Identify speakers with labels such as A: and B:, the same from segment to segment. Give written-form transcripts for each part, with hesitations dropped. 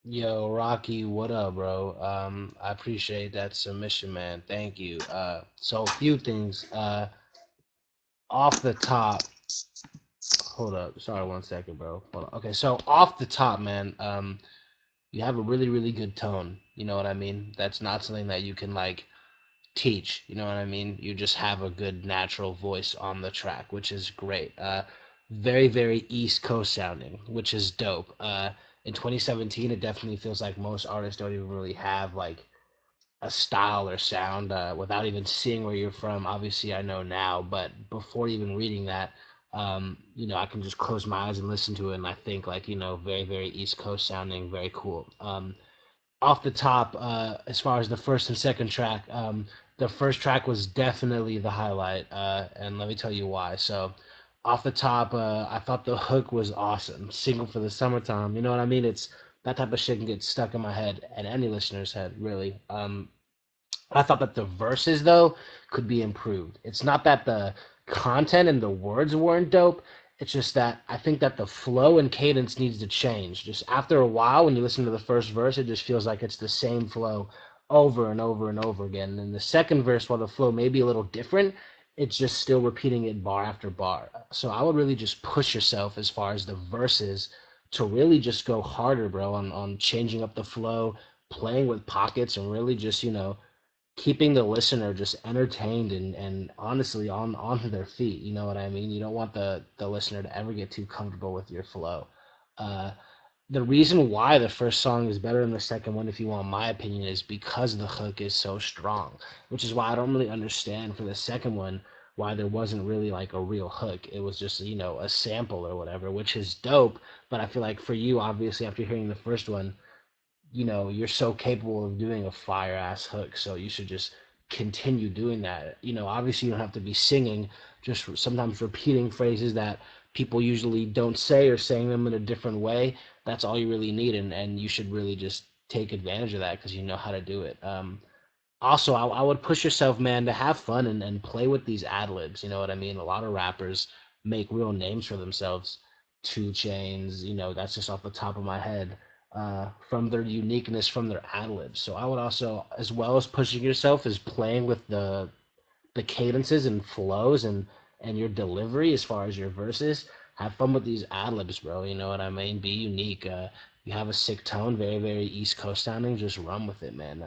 A: Yo, Rocky, what up, bro? I appreciate that submission, man. Thank you. So a few things. Off the top, hold up. Sorry, 1 second, bro. Hold on. Okay, so off the top, man, you have a really, really good tone. You know what I mean? That's not something that you can like teach. You know what I mean? You just have a good natural voice on the track, which is great. Very, very East Coast sounding, which is dope. In 2017, it definitely feels like most artists don't even really have like a style or sound without even seeing where you're from. Obviously, I know now, but before even reading that, I can just close my eyes and listen to it, and I think like very, very East Coast sounding, very cool. Off the top, as far as the first and second track, the first track was definitely the highlight, and let me tell you why. So, off the top, I thought the hook was awesome. Single for the summertime, you know what I mean? It's that type of shit can get stuck in my head and any listener's head, really. I thought that the verses though could be improved. It's not that the content and the words weren't dope. It's just that I think that the flow and cadence needs to change. Just after a while, when you listen to the first verse, it just feels like it's the same flow over and over and over again. And the second verse, while the flow may be a little different, it's just still repeating it bar after bar. So I would really just push yourself as far as the verses to really just go harder, bro, on changing up the flow, playing with pockets, and really just, keeping the listener just entertained and honestly onto their feet. You know what I mean? You don't want the listener to ever get too comfortable with your flow. Uh, the reason why the first song is better than the second one, if you want my opinion, is because the hook is so strong, which is why I don't really understand for the second one why there wasn't really like a real hook. It was just, a sample or whatever, which is dope. But I feel like for you, obviously, after hearing the first one, you're so capable of doing a fire ass hook, so you should just continue doing that. Obviously you don't have to be singing, just sometimes repeating phrases that people usually don't say or saying them in a different way. That's all you really need, and you should really just take advantage of that because you know how to do it. Also, I would push yourself, man, to have fun and play with these ad libs. You know what I mean? A lot of rappers make real names for themselves. Two Chains, that's just off the top of my head. From their uniqueness, from their ad libs. So I would also, as well as pushing yourself, is playing with the cadences and flows and your delivery as far as your verses. Have fun with these ad libs, bro. You know what I mean? Be unique. You have a sick tone, very very East Coast sounding. Just run with it, man.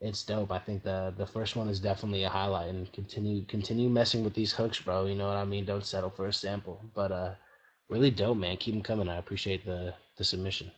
A: It's dope. I think the first one is definitely a highlight, and continue messing with these hooks, bro. You know what I mean? Don't settle for a sample. But really dope, man. Keep them coming. I appreciate the submission.